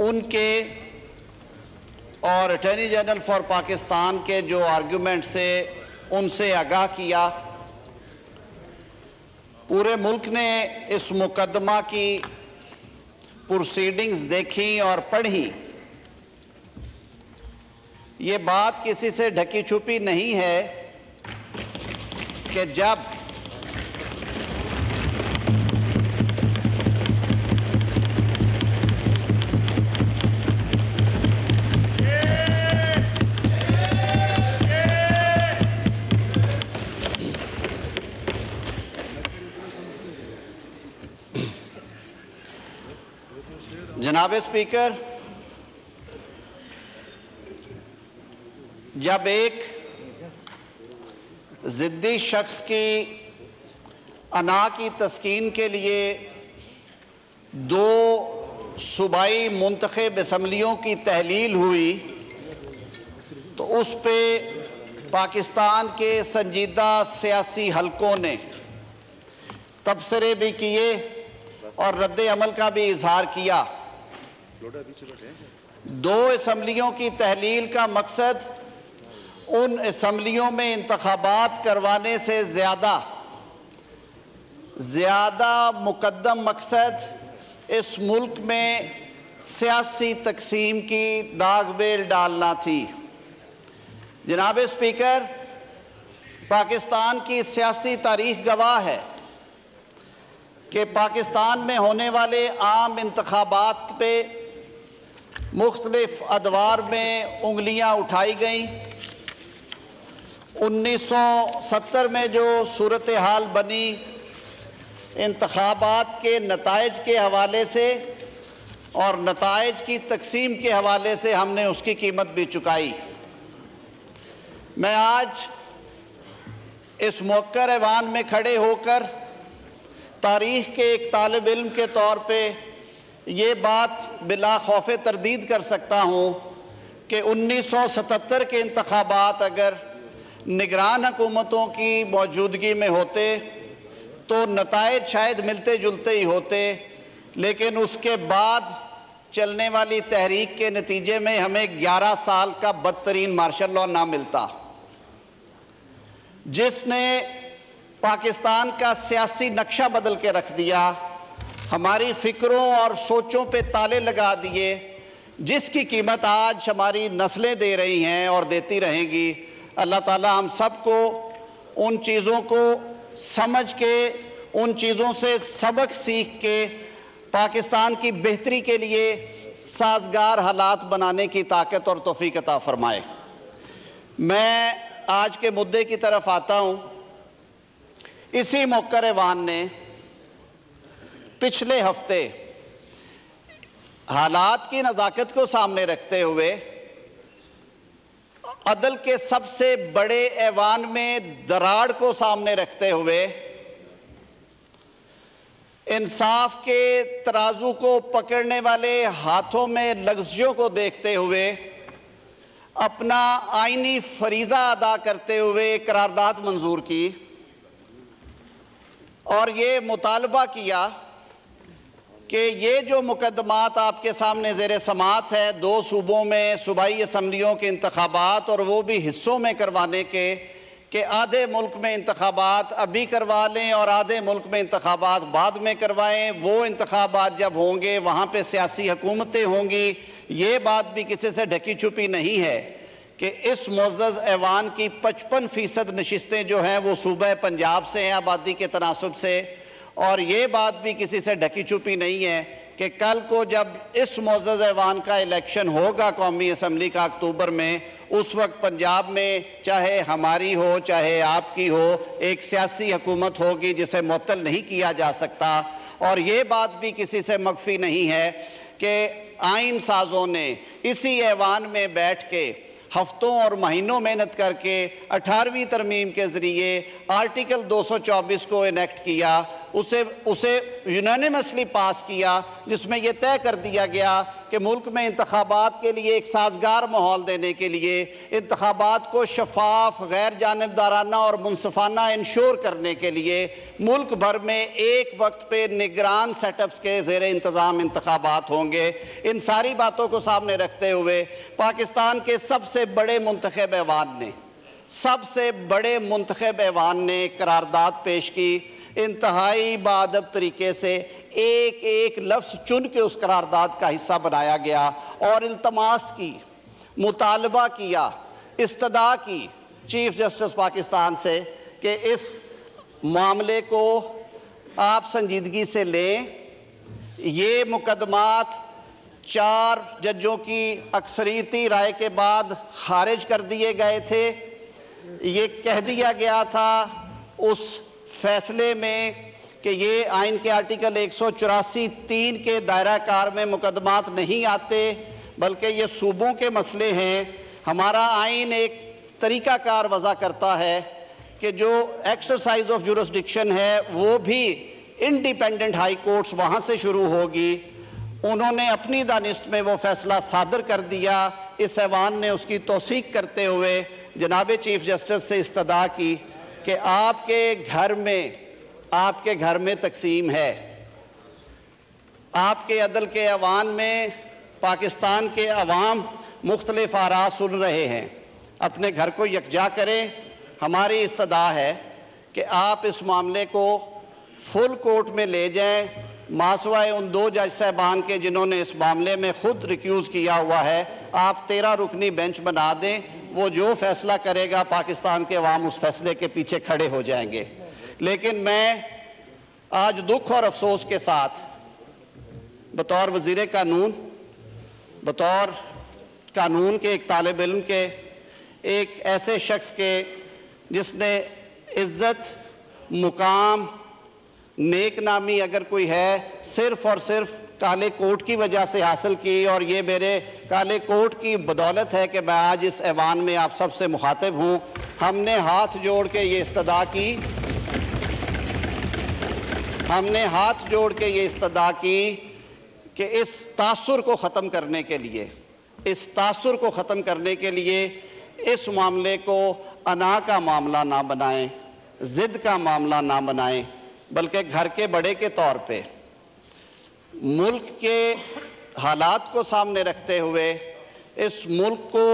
उनके और attorney general for Pakistan के जो आर्गूमेंट से उनसे आगाह किया। पूरे मुल्क ने इस मुकदमा की प्रोसीडिंग्स देखी और पढ़ी। ये बात किसी से ढकी छुपी नहीं है कि जब जनाब स्पीकर, जब एक ज़िद्दी शख्स की अना की तस्कीन के लिए दो सूबाई मुंतखब असम्बलियों की तहलील हुई तो उस पे पाकिस्तान के संजीदा सियासी हलकों ने तबसरे भी किए और रद्द अमल का भी इजहार किया। दो असम्बलियों की तहलील का मकसद उन असम्बलियों में इंतखाबात करवाने से ज़्यादा मुकद्दम मकसद इस मुल्क में सियासी तकसीम की दाग बेल डालना थी। जनाब स्पीकर, पाकिस्तान की सियासी तारीख गवाह है कि पाकिस्तान में होने वाले आम इंतखाबात पे मुख्तलिफ अदवार में उंगलियां उठाई गईं। 1970 में जो सूरत हाल बनी इंतखाबात के नताइज के हवाले से और नताइज की तकसीम के हवाले से हमने उसकी कीमत भी चुकाई। मैं आज इस मौक़र ऐवान में खड़े होकर तारीख़ के एक तालिब इल्म के तौर पे ये बात बिला खौफ तरदीद कर सकता हूँ कि 1977 के इंतखाबात अगर निगरान हुकूमतों की मौजूदगी में होते तो नताइज शायद मिलते जुलते ही होते, लेकिन उसके बाद चलने वाली तहरीक के नतीजे में हमें 11 साल का बदतरीन मार्शल लॉ ना मिलता, जिसने पाकिस्तान का सियासी नक्शा बदल के रख दिया, हमारी फ़िक्रों और सोचों पे ताले लगा दिए, जिसकी कीमत आज हमारी नस्लें दे रही हैं और देती रहेंगी। अल्लाह ताला हम सबको उन चीज़ों को समझ के, उन चीज़ों से सबक सीख के पाकिस्तान की बेहतरी के लिए साजगार हालात बनाने की ताकत और तौफीक अता फरमाए। मैं आज के मुद्दे की तरफ आता हूँ। इसी मौक़र ऐवान ने पिछले हफ्ते हालात की नज़ाकत को सामने रखते हुए अदल के सबसे बड़े ऐवान में दराड़ को सामने रखते हुए इंसाफ के तराजू को पकड़ने वाले हाथों में लग़्ज़ियों को देखते हुए अपना आईनी फरीज़ा अदा करते हुए करारदाद मंजूर की और ये मुतालबा किया कि ये जो मुकदमात आपके सामने ज़ेर समात है, दो सूबों में सूबाई असम्बलियों के इंतखाबात और वो भी हिस्सों में करवाने के, कि आधे मुल्क में इंतखाबात अभी करवा लें और आधे मुल्क में इंतखाबात बाद में करवाएं। वो इंतखाबात जब होंगे वहाँ पे सियासी हुकूमतें होंगी। ये बात भी किसी से ढकी छुपी नहीं है कि इस मुअज़्ज़ज़ ऐवान की 55% नशिस्तें जो हैं वो सूबा पंजाब से हैं आबादी के तनासुब से। और ये बात भी किसी से ढकी छुपी नहीं है कि कल को जब इस मुअज़्ज़ज़ ऐवान का इलेक्शन होगा कौमी असम्बली का अक्टूबर में, उस वक्त पंजाब में चाहे हमारी हो चाहे आपकी हो, एक सियासी हुकूमत होगी जिसे मुअत्तल नहीं किया जा सकता। और ये बात भी किसी से मख्फी नहीं है कि आइन साज़ों ने इसी ऐवान में बैठ के हफ्तों और महीनों मेहनत करके 18वीं तरमीम के ज़रिए आर्टिकल 224 को इनेक्ट किया उसे यूनानिमसली पास किया, जिसमें यह तय कर दिया गया कि मुल्क में इंतखाबात के लिए एक साजगार माहौल देने के लिए, इंतखाबात को शफाफ, गैर जानिबदाराना और मुनसफाना इंश्योर करने के लिए मुल्क भर में एक वक्त पे निगरान सेटअप्स के ज़ेर इंतज़ाम इंतखाबात होंगे। इन सारी बातों को सामने रखते हुए पाकिस्तान के सबसे बड़े मुंतखब ऐवान ने करारदाद पेश की। इंतहाई बाअदब तरीके से एक एक लफ्ज़ चुन के उस करारदाद का हिस्सा बनाया गया और इल्तमास की, मुतालबा किया, इस्तदा की चीफ जस्टिस पाकिस्तान से कि इस मामले को आप संजीदगी से लें। ये मुकदमात 4 जजों की अक्सरियती राय के बाद खारिज कर दिए गए थे। ये कह दिया गया था उस फैसले में कि ये आइन के आर्टिकल 184(3) के दायरा कार में मुकदमात नहीं आते, बल्कि ये सूबों के मसले हैं। हमारा आइन एक तरीक़ाकार वज़ा करता है कि जो एक्सरसाइज ऑफ जुरिस्डिक्शन है वो भी इंडिपेंडेंट हाई कोर्ट्स वहाँ से शुरू होगी। उन्होंने अपनी दानिस्त में वो फैसला सादर कर दिया। इस ऐवान ने उसकी तौसीक करते हुए जनाब चीफ जस्टिस से इस्तदा की कि आपके घर में तकसीम है, आपके अदल के ऐवान में पाकिस्तान के अवाम मुख्तलिफ आरा सुन रहे हैं, अपने घर को यकजा करें। हमारी इस्तदा है कि आप इस मामले को फुल कोर्ट में ले जाएं, मासवाए उन 2 जज साहबान के जिन्होंने इस मामले में ख़ुद रिक्यूज़ किया हुआ है। आप 13 रुकनी बेंच बना दें, वो जो फैसला करेगा पाकिस्तान के अवाम उस फैसले के पीछे खड़े हो जाएंगे। लेकिन मैं आज दुख और अफसोस के साथ बतौर वज़ीर कानून, बतौर कानून के एक तालिब इल्म के, एक ऐसे शख्स के जिसने इज़्ज़त, मुकाम, नेक नामी अगर कोई है सिर्फ़ और सिर्फ काले कोट की वजह से हासिल की, और ये मेरे काले कोट की बदौलत है कि मैं आज इस ऐवान में आप सब से मुखातिब हूँ। हमने हाथ जोड़ के ये इस्तदा की कि इस तासुर को ख़त्म करने के लिए इस मामले को अना का मामला ना बनाएं, ज़िद का मामला ना बनाएं, बल्कि घर के बड़े के तौर पे मुल्क के हालात को सामने रखते हुए इस मुल्क को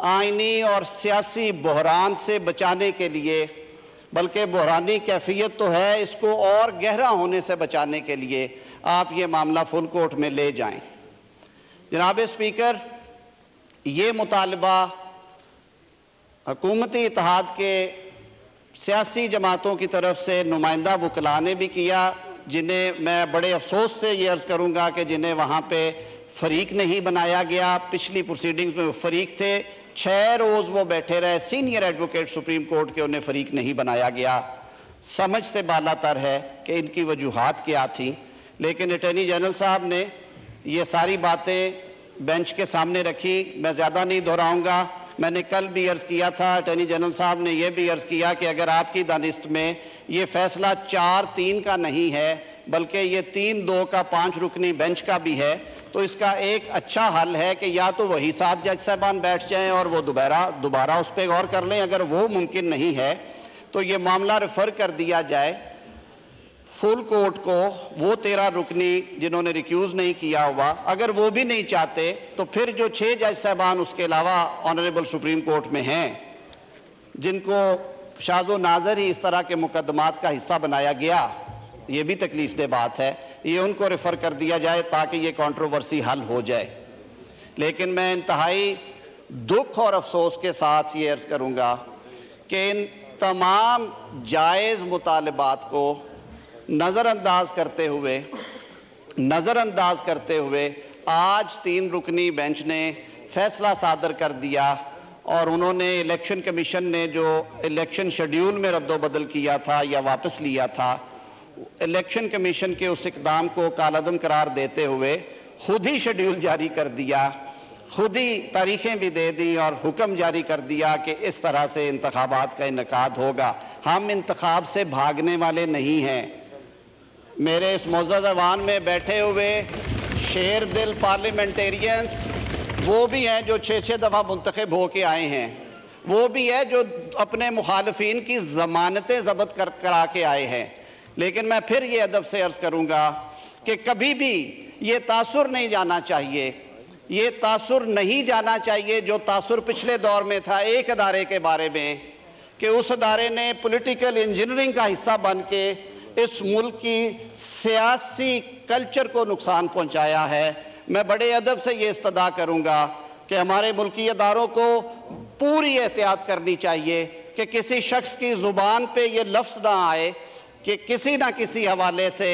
आइनी और सियासी बहरान से बचाने के लिए, बल्कि बहरानी कैफियत तो है, इसको और गहरा होने से बचाने के लिए आप ये मामला फुल कोर्ट में ले जाएं। जनाब स्पीकर, ये मुतालबा हुकूमती इत्तेहाद के सियासी जमातों की तरफ से नुमाइंदा वकला ने भी किया, जिन्हें मैं बड़े अफसोस से ये अर्ज़ करूँगा कि जिन्हें वहाँ पे फ़रीक नहीं बनाया गया। पिछली प्रोसीडिंग्स में वो फ़रीक थे, 6 रोज़ वो बैठे रहे, सीनियर एडवोकेट सुप्रीम कोर्ट के, उन्हें फ़रीक नहीं बनाया गया। समझ से बालातर है कि इनकी वजूहात क्या थी, लेकिन अटॉर्नी जनरल साहब ने ये सारी बातें बेंच के सामने रखी। मैं ज़्यादा नहीं दोहराऊँगा। मैंने कल भी अर्ज़ किया था, अटॉर्नी जनरल साहब ने यह भी अर्ज़ किया कि अगर आपकी दानिस्त में ये फ़ैसला 4-3 का नहीं है, बल्कि ये 3-2 का 5 रुकनी बेंच का भी है, तो इसका एक अच्छा हल है कि या तो वही 7 जज साहबान बैठ जाएं और वो दोबारा उस पर गौर कर लें। अगर वो मुमकिन नहीं है तो ये मामला रेफ़र कर दिया जाए फुल कोर्ट को, वो 13 रुकनी जिन्होंने रिक्यूज़ नहीं किया हुआ। अगर वो भी नहीं चाहते तो फिर जो 6 जज साहबान उसके अलावा ऑनरेबल सुप्रीम कोर्ट में हैं, जिनको शाज़ो नाज़र ही इस तरह के मुकदमात का हिस्सा बनाया गया, ये भी तकलीफ़ दे बात है, ये उनको रेफ़र कर दिया जाए ताकि ये कंट्रोवर्सी हल हो जाए। लेकिन मैं इंतहाई दुख और अफसोस के साथ ये अर्ज़ करूँगा कि इन तमाम जायज़ मुतालबात को नज़रअंदाज करते हुए आज 3 रुकनी बेंच ने फ़ैसला सादर कर दिया, और उन्होंने इलेक्शन कमीशन ने जो इलेक्शन शेड्यूल में रद्दोबदल किया था या वापस लिया था, इलेक्शन कमीशन के उस इक़दाम को कालअदम करार देते हुए खुद ही शेड्यूल जारी कर दिया, खुद ही तारीखें भी दे दी और हुक्म जारी कर दिया कि इस तरह से इंतखाबात का इनेकाद होगा। हम इंतखाब से भागने वाले नहीं हैं, मेरे इस मुअज़्ज़ज़ ऐवान में बैठे हुए शेर दिल पार्लियामेंटेरियंस वो भी हैं जो 6-6 दफ़ा मुंतखब हो के आए हैं, वो भी है जो अपने मुखालफीन की ज़मानतें ज़ब्त करा के आए हैं। लेकिन मैं फिर ये अदब से अर्ज़ करूँगा कि कभी भी ये तासुर नहीं जाना चाहिए, ये तासुर नहीं जाना चाहिए जो तासुर पिछले दौर में था एक अदारे के बारे में कि उस अदारे ने पॉलिटिकल इंजीनियरिंग का हिस्सा बन के इस मुल्क की सियासी कल्चर को नुकसान पहुँचाया है। मैं बड़े अदब से ये इस्तदा करूँगा कि हमारे मुल्की अदारों को पूरी एहतियात करनी चाहिए कि किसी शख्स की ज़ुबान पे ये लफ्ज़ ना आए कि किसी ना किसी हवाले से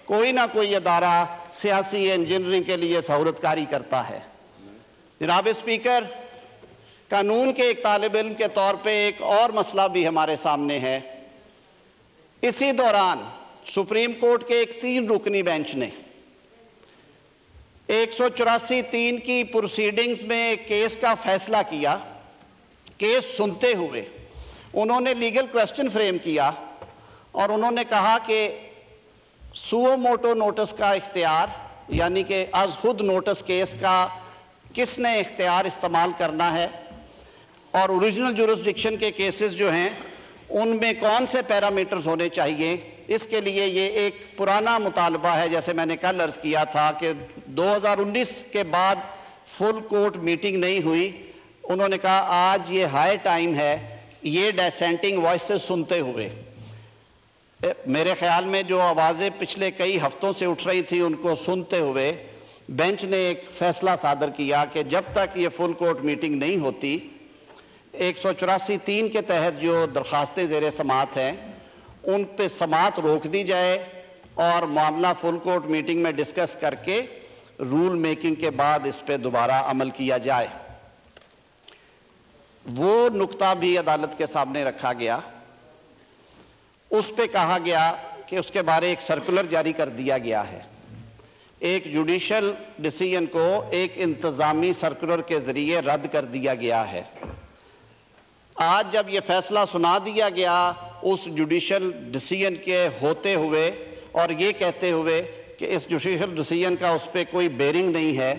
कोई ना कोई अदारा सियासी इंजीनियरिंग के लिए सहूलतकारी करता है। जनाब स्पीकर, कानून के एक तालिब इल्म के तौर पे एक और मसला भी हमारे सामने है। इसी दौरान सुप्रीम कोर्ट के एक 3 रुकनी बेंच ने 184(3) की प्रोसीडिंग्स में एक केस का फैसला किया। केस सुनते हुए उन्होंने लीगल क्वेश्चन फ्रेम किया और उन्होंने कहा कि सुओ मोटो नोटिस का इख्तियार, यानी कि अज़ खुद नोटिस केस का किसने इख्तियार इस्तेमाल करना है और ओरिजिनल जुरिस्डिक्शन के केसेस जो हैं उनमें कौन से पैरामीटर्स होने चाहिए। इसके लिए ये एक पुराना मुतालबा है, जैसे मैंने कल अर्ज़ किया था कि 2019 के बाद फुल कोर्ट मीटिंग नहीं हुई। उन्होंने कहा आज ये हाई टाइम है ये डिसेंटिंग वॉइसेस सुनते हुए। मेरे ख्याल में जो आवाज़ें पिछले कई हफ्तों से उठ रही थी उनको सुनते हुए बेंच ने एक फ़ैसला सादर किया कि जब तक ये फुल कोर्ट मीटिंग नहीं होती 184(3) के तहत जो दरख्वास्तें ज़ेर समात हैं उन पे समात रोक दी जाए और मामला फुल कोर्ट मीटिंग में डिस्कस करके रूल मेकिंग के बाद इस पे दोबारा अमल किया जाए। वो नुक्ता भी अदालत के सामने रखा गया। उस पे कहा गया कि उसके बारे एक सर्कुलर जारी कर दिया गया है। एक जुडिशल डिसीजन को एक इंतज़ामी सर्कुलर के ज़रिए रद्द कर दिया गया है। आज जब ये फैसला सुना दिया गया उस जुडिशल डिसीजन के होते हुए और ये कहते हुए कि इस जुडिशल डिसीजन का उस पर कोई बेरिंग नहीं है,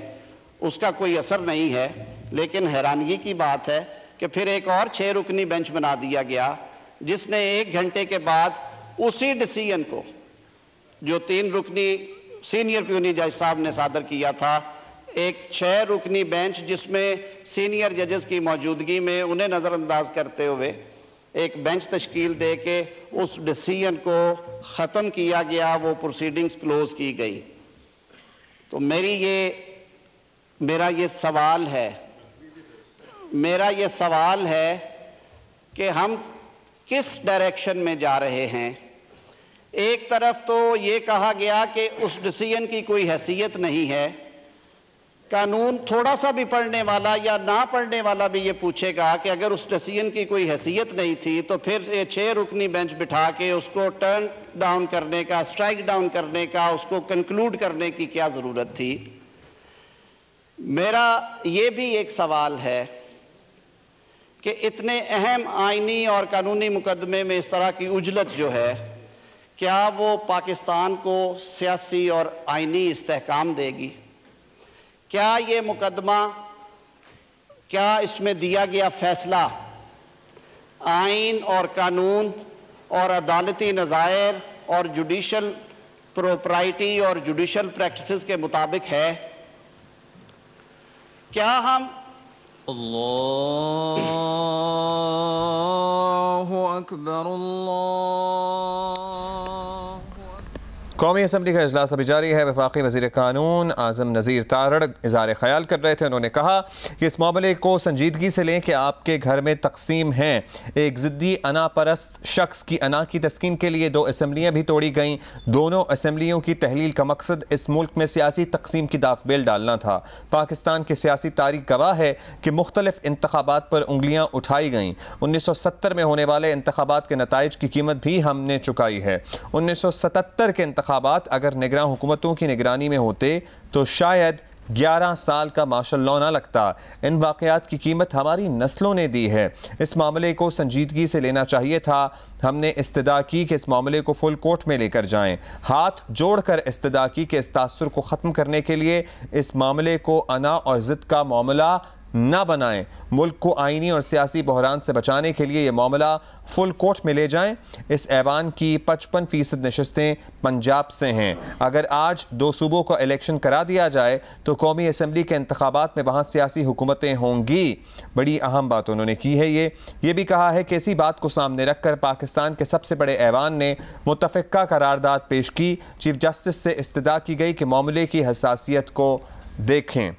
उसका कोई असर नहीं है, लेकिन हैरानगी की बात है कि फिर एक और 6 रुकनी बेंच बना दिया गया जिसने 1 घंटे के बाद उसी डिसीजन को जो 3 रुकनी सीनियर प्यूनी जज साहब ने सादर किया था, एक 6 रुकनी बेंच जिसमें सीनियर जजेस की मौजूदगी में उन्हें नज़रअंदाज करते हुए एक बेंच तश्कील दे के उस डिसीजन को ख़त्म किया गया, वो प्रोसीडिंग्स क्लोज की गई। तो मेरा ये सवाल है कि हम किस डायरेक्शन में जा रहे हैं। एक तरफ तो ये कहा गया कि उस डिसीजन की कोई हैसियत नहीं है। कानून थोड़ा सा भी पढ़ने वाला या ना पढ़ने वाला भी ये पूछेगा कि अगर उस डिसीजन की कोई हैसियत नहीं थी तो फिर ये 6 रुकनी बेंच बिठा के उसको टर्न डाउन करने का, स्ट्राइक डाउन करने का, उसको कंक्लूड करने की क्या ज़रूरत थी। मेरा ये भी एक सवाल है कि इतने अहम आइनी और कानूनी मुकदमे में इस तरह की उजलत जो है, क्या वो पाकिस्तान को सियासी और आइनी इस्तेहकाम देगी? क्या ये मुकदमा, क्या इसमें दिया गया फैसला आइन और कानून और अदालती नज़ायर और जुडिशल प्रोप्राइटी और जुडिशल प्रैक्टिसेस के मुताबिक है? क्या हम अल्लाहु अकबर कौमी असम्बली का इजलास अभी जारी है। वफाकी वज़ीर कानून आज़म नज़ीर तारड़ इज़हार ख्याल कर रहे थे। उन्होंने कहा कि इस मामले को संजीदगी से लें कि आपके घर में तकसीम हैं। एक ज़िद्दी अना परस्त शख्स की अना की तस्कीन के लिए 2 असम्बलियाँ भी तोड़ी गईं। दोनों असम्बलियों की तहलील का मकसद इस मुल्क में सियासी तकसीम की दागबेल डालना था। पाकिस्तान की सियासी तारीख गवाह है कि मुख्तलिफ इंतखाबात पर उंगलियाँ उठाई गईं। 1970 में होने वाले इंतखाबात के नताइज की कीमत भी हमने चुकाई है। 1977 के इंतखाबात अगर निगरान हुकूमतों की निगरानी में होते तो शायद 11 साल का मार्शल लॉ ना लगता। इन वाक़यात की कीमत हमारी नस्लों ने दी है। इस मामले को संजीदगी से लेना चाहिए था। हमने इस्तदा की कि इस मामले को फुल कोर्ट में लेकर जाएं। हाथ जोड़कर इस्तदा की कि इस तासुर को ख़त्म करने के लिए इस मामले को अना और ज़िद का मामला ना बनाएं। मुल्क को आईनी और सियासी बहरान से बचाने के लिए ये मामला फुल कोर्ट में ले जाएं। इस ऐवान की 55% नशस्तें पंजाब से हैं। अगर आज 2 सूबों का इलेक्शन करा दिया जाए तो कौमी असम्बली के इंतखाबात में वहाँ सियासी हुकूमतें होंगी। बड़ी अहम बात उन्होंने की है। ये भी कहा है कि इसी बात को सामने रखकर पाकिस्तान के सबसे बड़े ऐवान ने मुतफ़िक़ा करारदाद पेश की। चीफ जस्टिस से इस्तदा की गई कि मामले की हसासियत को देखें।